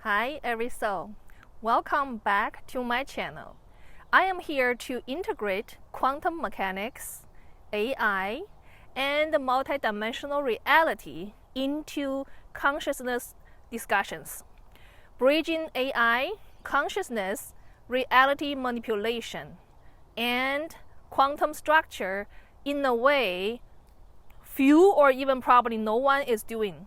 Hi every soul, welcome back to my channel. I am here to integrate quantum mechanics, AI, and multidimensional reality into consciousness discussions, bridging AI, consciousness, reality manipulation, and quantum structure in a way few or even probably no one is doing.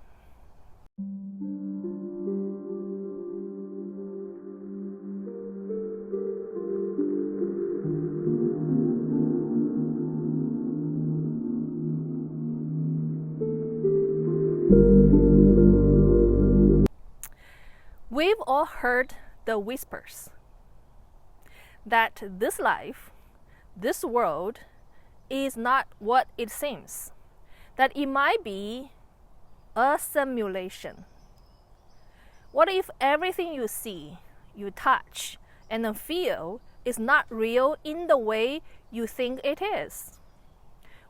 We've all heard the whispers that this life, this world, is not what it seems, that it might be a simulation. What if everything you see, you touch, and feel is not real in the way you think it is?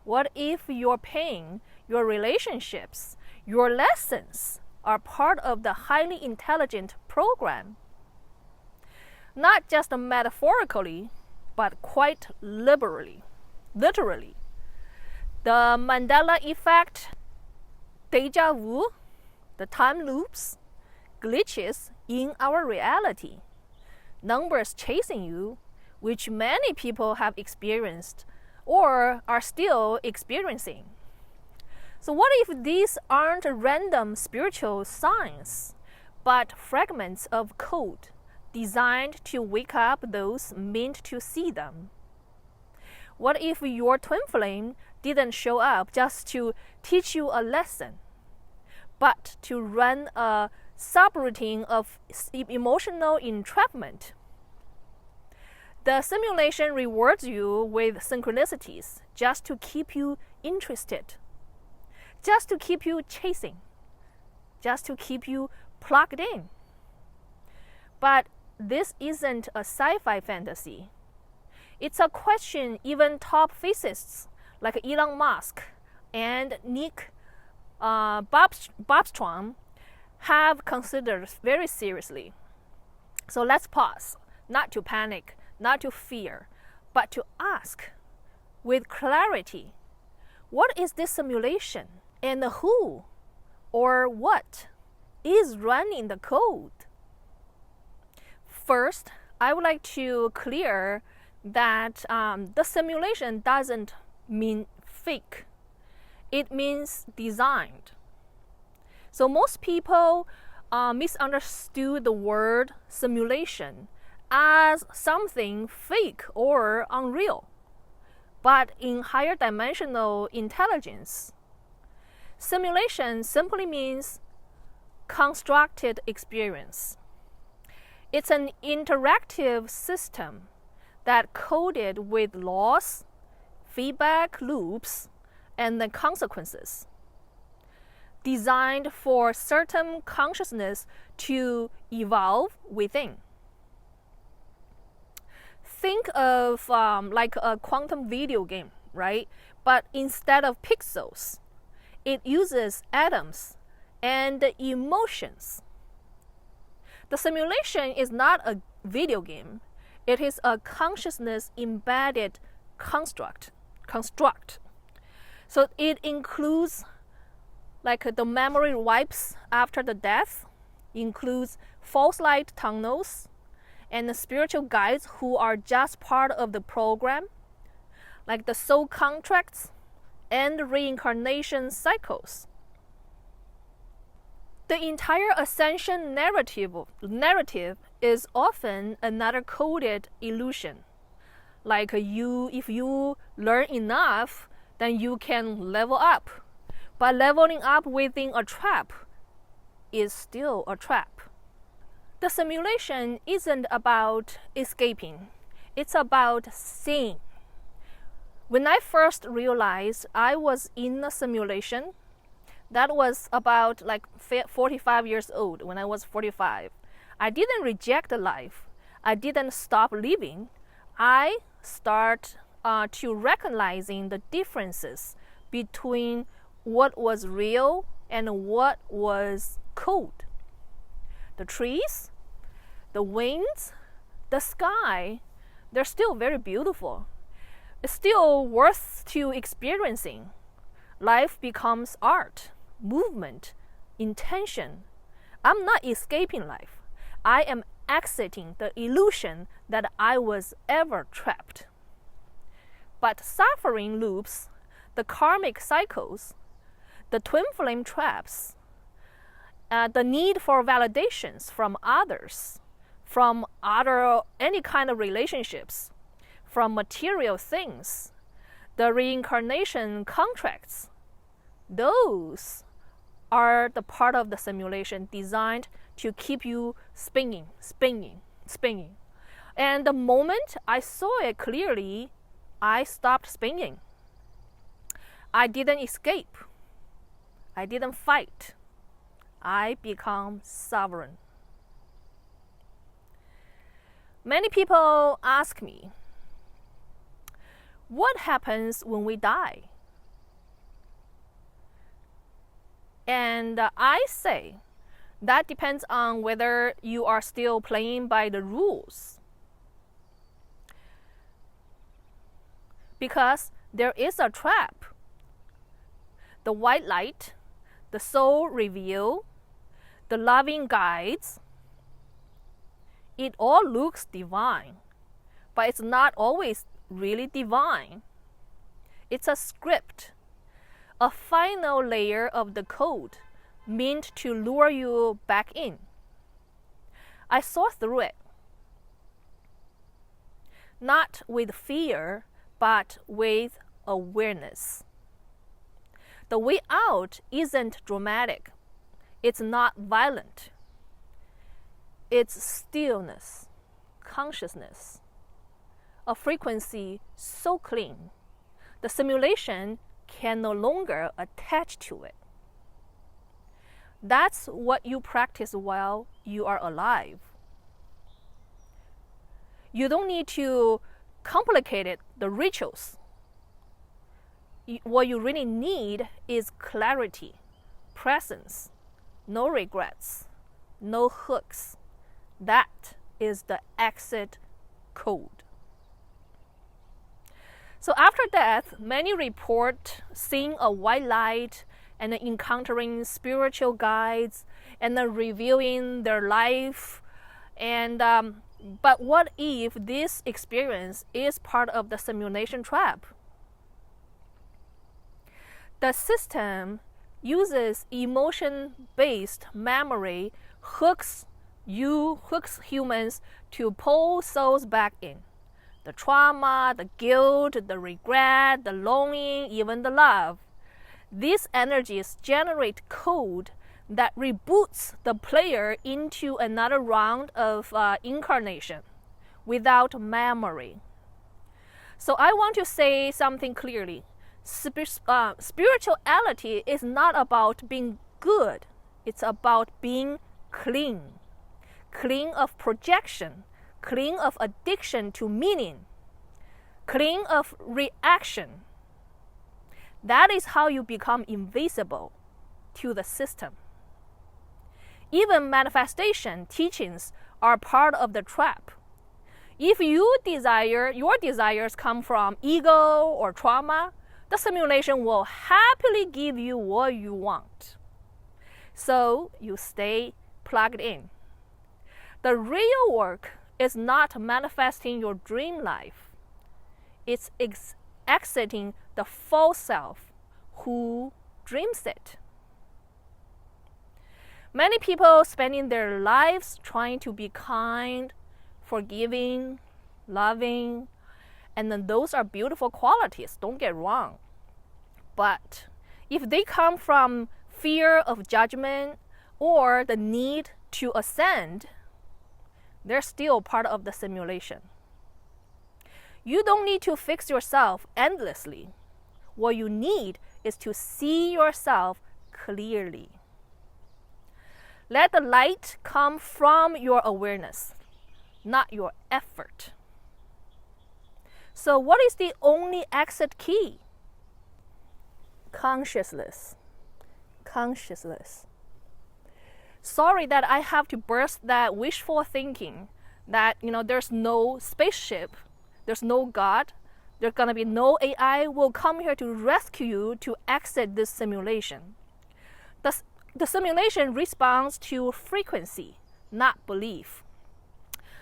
What if your pain, your relationships, your lessons are part of the highly intelligent program? Not just metaphorically, but quite literally. The Mandela effect, deja vu, the time loops, glitches in our reality, numbers chasing you, which many people have experienced or are still experiencing. So what if these aren't random spiritual signs, but fragments of code designed to wake up those meant to see them? What if your twin flame didn't show up just to teach you a lesson, but to run a subroutine of emotional entrapment? The simulation rewards you with synchronicities just to keep you interested, just to keep you chasing, just to keep you plugged in. But this isn't a sci-fi fantasy. It's a question even top physicists like Elon Musk and Nick Bostrom have considered very seriously. So let's pause, not to panic, not to fear, but to ask with clarity, what is this simulation? And who or what is running the code? First, I would like to clear that the simulation doesn't mean fake. It means designed. So most people misunderstood the word simulation as something fake or unreal. But in higher dimensional intelligence, simulation simply means constructed experience. It's an interactive system that coded with laws, feedback loops, and the consequences, designed for certain consciousness to evolve within. Think of like a quantum video game, right? But instead of pixels, it uses atoms and emotions. The simulation is not a video game. It is a consciousness embedded construct. So it includes like the memory wipes after the death, includes false light tunnels, and the spiritual guides who are just part of the program, like the soul contracts and reincarnation cycles. The entire ascension narrative is often another coded illusion. Like if you learn enough, then you can level up. But leveling up within a trap is still a trap. The simulation isn't about escaping. It's about seeing. When I first realized I was in a simulation, that was about like 45 years old. When I was 45, I didn't reject life. I didn't stop living. I start to recognizing the differences between what was real and what was code. the trees, the winds, the sky, they're still very beautiful. It's still worth to experiencing. Life becomes art, movement, intention. I'm not escaping life. I am exiting the illusion that I was ever trapped. But suffering loops, the karmic cycles, the twin flame traps, the need for validations from others, from any kind of relationships, from material things, the reincarnation contracts, those are the part of the simulation designed to keep you spinning. And the moment I saw it clearly, I stopped spinning. I didn't escape. I didn't fight. I become sovereign. Many people ask me, what happens when we die? And I say, that depends on whether you are still playing by the rules. Because there is a trap. The white light, the soul reveal, the loving guides, it all looks divine, but it's not always really divine. It's a script, a final layer of the code meant to lure you back in. I saw through it, not with fear, but with awareness. The way out isn't dramatic. It's not violent. It's stillness, consciousness, a frequency so clean, the simulation can no longer attach to it. That's what you practice while you are alive. You don't need to complicate the rituals. What you really need is clarity, presence, no regrets, no hooks. That is the exit code. So after death, many report seeing a white light and encountering spiritual guides and then reviewing their life. And but what if this experience is part of the simulation trap? The system uses emotion-based memory, hooks humans to pull souls back in. The trauma, the guilt, the regret, the longing, even the love. These energies generate code that reboots the player into another round of incarnation without memory. So I want to say something clearly. Spirituality is not about being good. It's about being clean. Clean of projection, clean of addiction to meaning, clean of reaction. That is how you become invisible to the system. Even manifestation teachings are part of the trap. If your desires come from ego or trauma, the simulation will happily give you what you want. So you stay plugged in. The real work is not manifesting your dream life. It's exiting the false self who dreams it. Many people spending their lives trying to be kind, forgiving, loving, and then those are beautiful qualities, don't get wrong. But if they come from fear of judgment or the need to ascend, they're still part of the simulation. You don't need to fix yourself endlessly. What you need is to see yourself clearly. Let the light come from your awareness, not your effort. So what is the only exit key? Consciousness. Sorry that I have to burst that wishful thinking that, there's no spaceship, there's no God, there's gonna be no AI will come here to rescue you to exit this simulation. The simulation responds to frequency, not belief.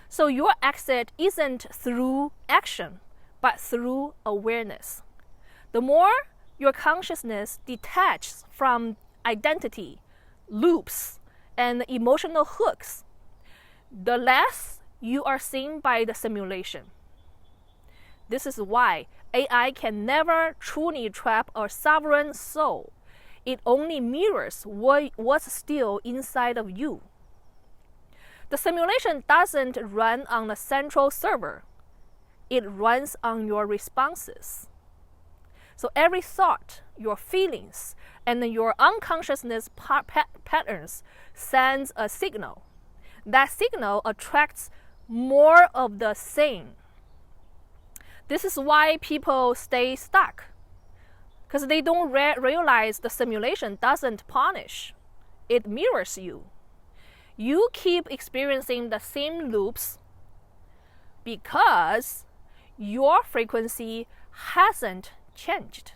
So your exit isn't through action, but through awareness. The more your consciousness detaches from identity, loops, and emotional hooks, the less you are seen by the simulation. This is why AI can never truly trap a sovereign soul. It only mirrors what's still inside of you. The simulation doesn't run on a central server. It runs on your responses. So every thought, your feelings, and your unconsciousness patterns sends a signal. That signal attracts more of the same. This is why people stay stuck, because they don't realize the simulation doesn't punish. It mirrors you. You keep experiencing the same loops because your frequency hasn't changed.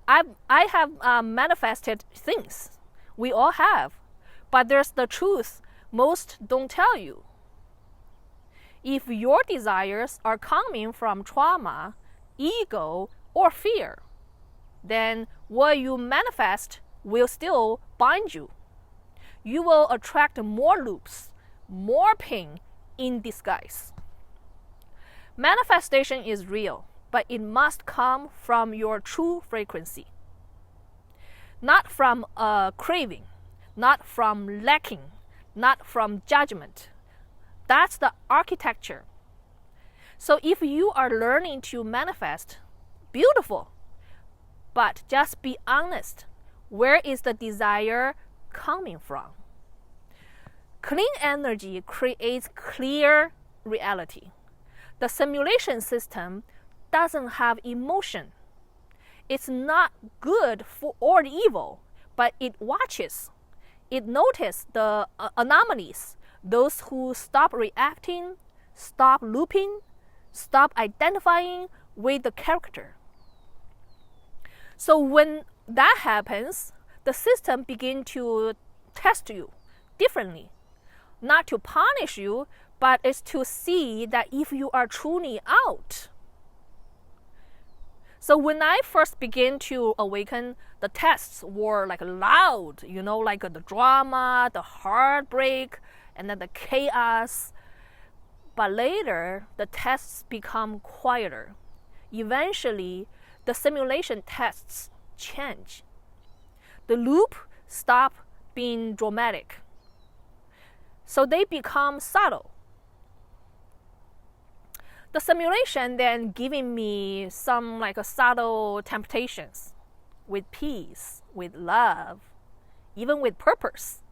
I have manifested things. We all have. But there's the truth most don't tell you. If your desires are coming from trauma, ego, or fear, then what you manifest will still bind you. You will attract more loops, more pain in disguise. Manifestation is real, but it must come from your true frequency. Not from a craving, not from lacking, not from judgment. That's the architecture. So if you are learning to manifest, beautiful, but just be honest. Where is the desire coming from? Clean energy creates clear reality. The simulation system doesn't have emotion. It's not good or evil, but it watches. It notices the anomalies, those who stop reacting, stop looping, stop identifying with the character. So when that happens, the system begins to test you differently. Not to punish you, but it's to see that if you are truly out. So when I first began to awaken, the tests were like loud, like the drama, the heartbreak, and then the chaos. But later, the tests become quieter. Eventually, the simulation tests change. The loop stop being dramatic. So they become subtle. The simulation then giving me some subtle temptations with peace, with love, even with purpose,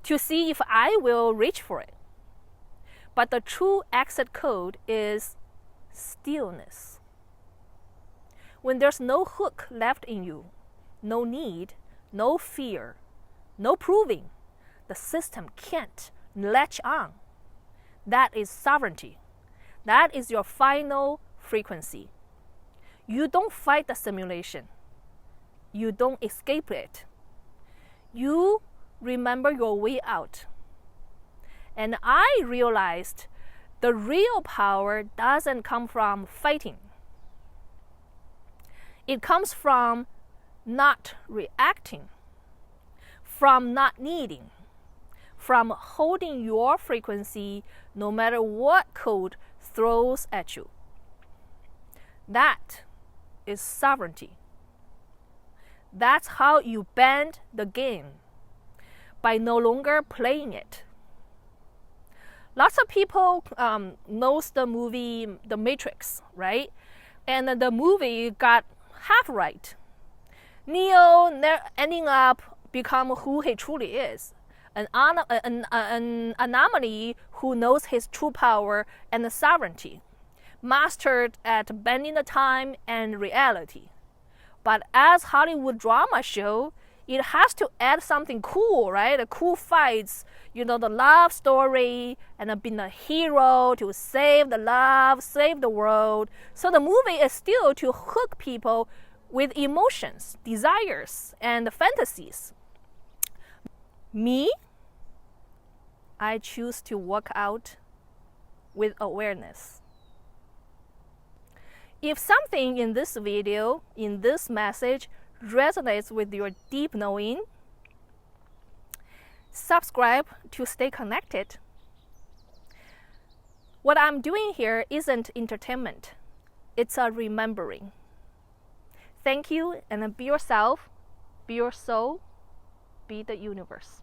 to see if I will reach for it. But the true exit code is stillness. When there's no hook left in you, no need, no fear, no proving, the system can't latch on. That is sovereignty. That is your final frequency. You don't fight the simulation. You don't escape it. You remember your way out. And I realized the real power doesn't come from fighting. It comes from not reacting, from not needing, from holding your frequency no matter what code throws at you. That is sovereignty. That's how you bend the game, by no longer playing it. Lots of people knows the movie The Matrix, right? And the movie got half right. Neo ending up become who he truly is. An anomaly who knows his true power and sovereignty, mastered at bending the time and reality. But as Hollywood drama show, it has to add something cool, right? The cool fights, the love story, and being a hero to save the love, save the world. So the movie is still to hook people with emotions, desires, and fantasies. Me, I choose to walk out with awareness. If something in this video, in this message, resonates with your deep knowing, subscribe to stay connected. What I'm doing here isn't entertainment. It's a remembering. Thank you, and be yourself, be your soul, be the universe.